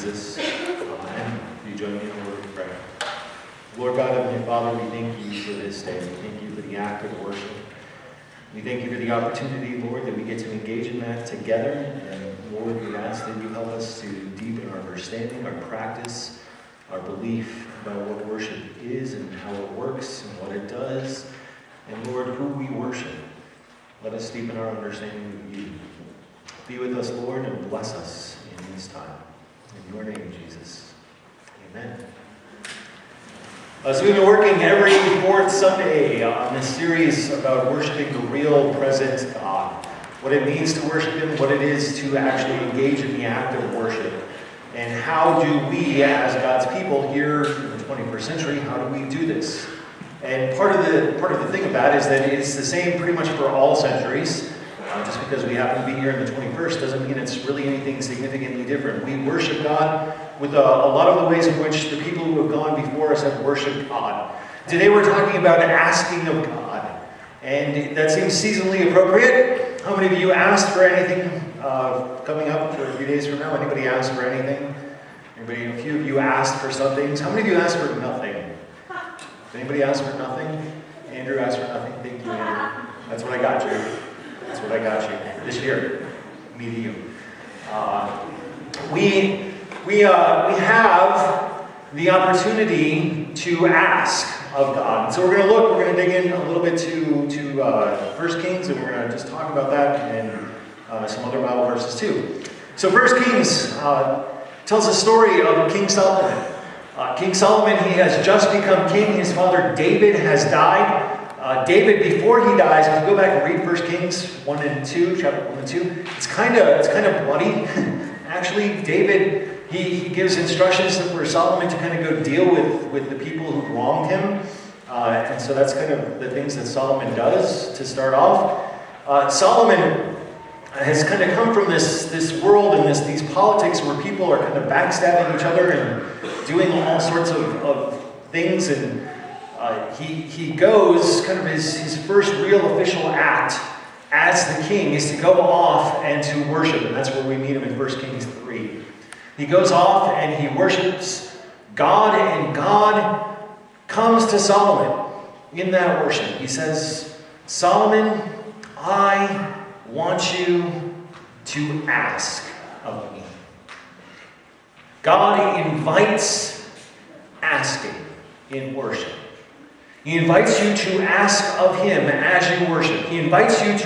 Jesus. Amen. Will you join me in a word of prayer? Lord God, Heavenly Father, we thank you for this day. We thank you for the act of worship. We thank you for the opportunity, Lord, that we get to engage in that together. And Lord, we ask that you help us to deepen our understanding, our practice, our belief about what worship is and how it works and what it does. And Lord, who we worship. Let us deepen our understanding of you. Be with us, Lord, and bless us in this time. In your name, Jesus. Amen. So we've been working every fourth Sunday on this series about worshiping the real, present God. What it means to worship Him, what it is to actually engage in the act of worship. And how do we, as God's people here in the 21st century, how do we do this? And part of the thing of that is that it's the same pretty much for all centuries. Just because we happen to be here in the 21st doesn't mean it's really anything significantly different. We worship God with a lot of the ways in which the people who have gone before us have worshipped God. Today we're talking about asking of God. And that seems seasonally appropriate. How many of you asked for anything coming up for a few days from now? Anybody asked for anything? Anybody? A few of you asked for some things. How many of you asked for nothing? Anybody asked for nothing? Andrew asked for nothing. Thank you, Andrew. That's what I got you. That's what I got you this year. Me to you. We have the opportunity to ask of God. So we're going to dig in a little bit to 1 Kings, and we're going to just talk about that and some other Bible verses too. So 1 Kings tells the story of King Solomon. King Solomon, he has just become king. His father David has died. David, before he dies, if you go back and read 1 Kings 1 and 2, chapter 1 and 2, it's kind of bloody. Actually, David, he gives instructions for Solomon to kind of go deal with the people who wronged him. And so that's kind of the things that Solomon does to start off. Solomon has kind of come from this world and these politics where people are kind of backstabbing each other and doing all sorts of things. And he goes, kind of his first real official act as the king is to go off and to worship. And that's where we meet him in 1 Kings 3. He goes off and he worships God, and God comes to Solomon in that worship. He says, Solomon, I want you to ask of me. God invites asking in worship. He invites you to ask of Him as you worship. He invites you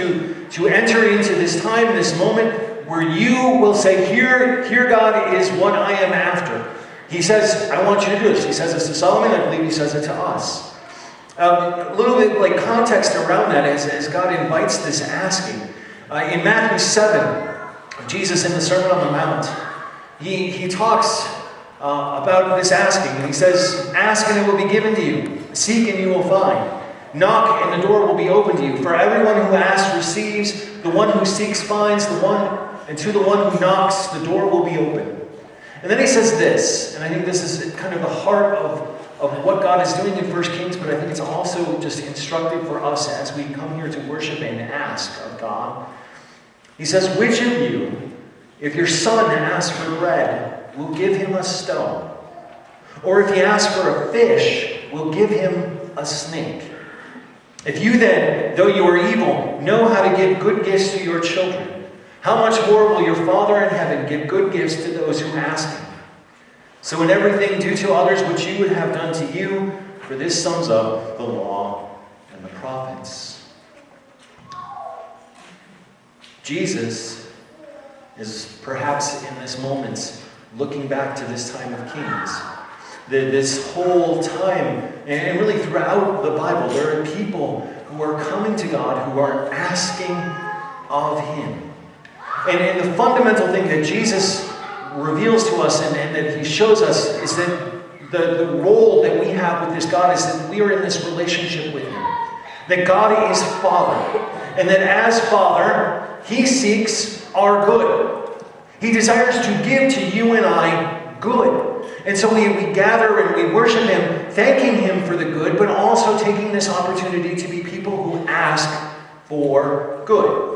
to enter into this time, this moment, where you will say, here God is what I am after. He says, I want you to do this. He says this to Solomon. I believe he says it to us. A little bit like context around that as God invites this asking. In Matthew 7, Jesus in the Sermon on the Mount, he talks about this asking. And he says, ask and it will be given to you. Seek and you will find. Knock and the door will be open to you. For everyone who asks receives. The one who seeks finds. And to the one who knocks, the door will be open. And then he says this, and I think this is kind of the heart of what God is doing in 1 Kings, but I think it's also just instructive for us as we come here to worship and ask of God. He says, which of you, if your son asks for bread, will give him a stone? Or if he asks for a fish, will give him a snake? If you then, though you are evil, know how to give good gifts to your children, how much more will your Father in heaven give good gifts to those who ask Him? So in everything, do to others what you would have done to you, for this sums up the law and the prophets. Jesus is perhaps in this moment looking back to this time of Kings. This whole time, and really throughout the Bible, there are people who are coming to God, who are asking of Him. And the fundamental thing that Jesus reveals to us and that He shows us is that the role that we have with this God is that we are in this relationship with Him. That God is Father. And that as Father, He seeks our good. He desires to give to you and I good. And so we gather and we worship Him, thanking Him for the good, but also taking this opportunity to be people who ask for good.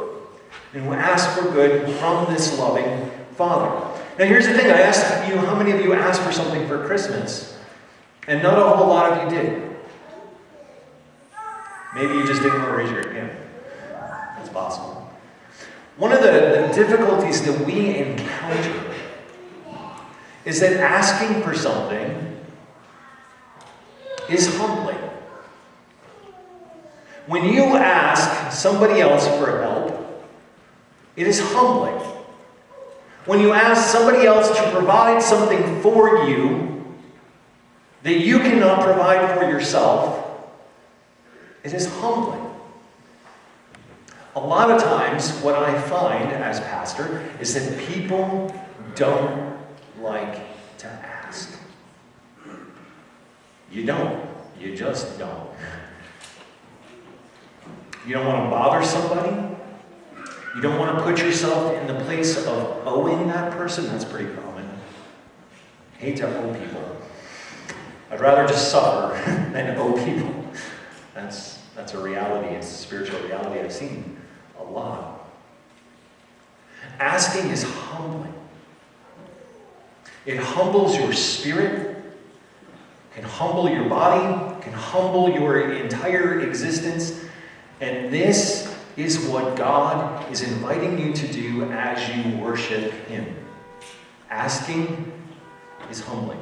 And who ask for good from this loving Father. Now here's the thing, I asked you, how many of you asked for something for Christmas? And not a whole lot of you did. Maybe you just didn't want to raise your hand. That's possible. One of the difficulties that we encounter is that asking for something is humbling. When you ask somebody else for help, it is humbling. When you ask somebody else to provide something for you that you cannot provide for yourself, it is humbling. A lot of times, what I find as pastor is that people don't like to ask. You don't. You just don't. You don't want to bother somebody. You don't want to put yourself in the place of owing that person. That's pretty common. Hate to owe people. I'd rather just suffer than owe people. That's a reality. It's a spiritual reality I've seen a lot. Asking is humbling. It humbles your spirit, can humble your body, can humble your entire existence. And this is what God is inviting you to do as you worship Him. Asking is humbling.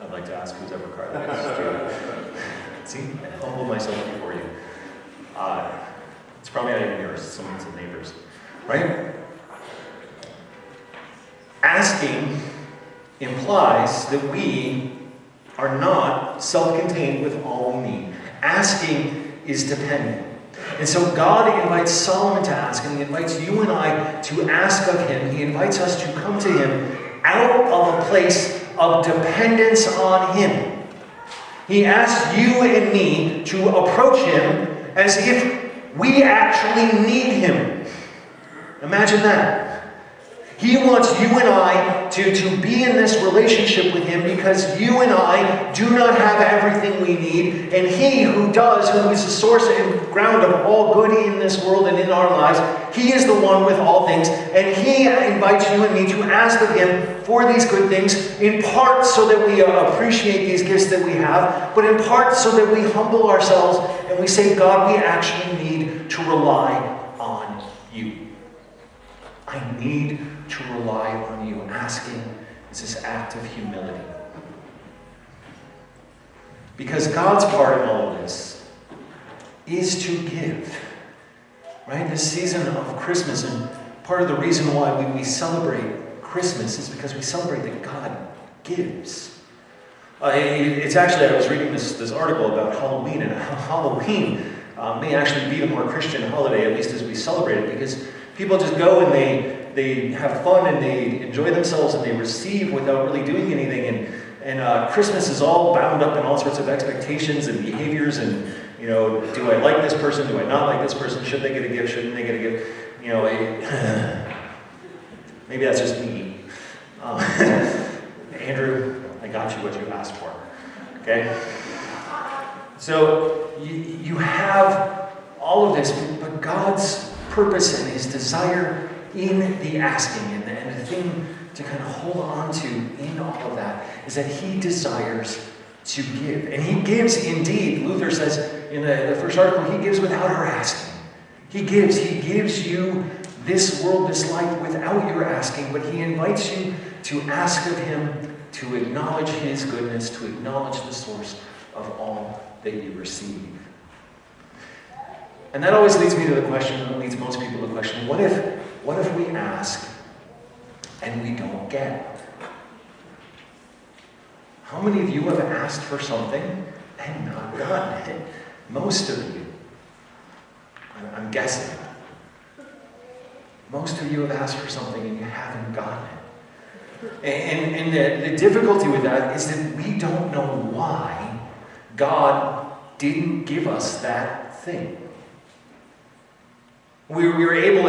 I'd like to ask who's ever cried like this. See, I humble myself before you. It's probably not even yours, it's someone's neighbors. Right? Asking implies that we are not self-contained with all we need. Asking is dependent. And so God invites Solomon to ask, and He invites you and I to ask of Him. He invites us to come to Him out of a place of dependence on Him. He asks you and me to approach Him as if we actually need Him. Imagine that. He wants you and I to be in this relationship with Him because you and I do not have everything we need. And He who does, who is the source and ground of all good in this world and in our lives, He is the one with all things. And He invites you and me to ask of Him for these good things, in part so that we appreciate these gifts that we have, but in part so that we humble ourselves and we say, God, we actually need to rely on You. I need to rely on You. Asking is this act of humility. Because God's part in all of this is to give. Right? This season of Christmas, and part of the reason why we celebrate Christmas is because we celebrate that God gives. It's actually, I was reading this article about Halloween, and Halloween may actually be the more Christian holiday, at least as we celebrate it, because people just go and they have fun and they enjoy themselves and they receive without really doing anything. And Christmas is all bound up in all sorts of expectations and behaviors and, you know, do I like this person? Do I not like this person? Should they get a gift? Shouldn't they get a gift? You know, maybe that's just me. Andrew, I got you what you asked for. Okay? So you have all of this, but God's purpose and His desire in the asking and the thing to kind of hold on to in all of that is that He desires to give. And He gives indeed. Luther says in the first article, He gives without our asking. He gives you this world, this life without your asking, but He invites you to ask of Him, to acknowledge His goodness, to acknowledge the source of all that you receive. And that always leads me to the question, and leads most people to the question, what if we ask and we don't get? How many of you have asked for something and not gotten it? Most of you. I'm guessing. Most of you have asked for something and you haven't gotten it. And the difficulty with that is that we don't know why God didn't give us that thing. We were able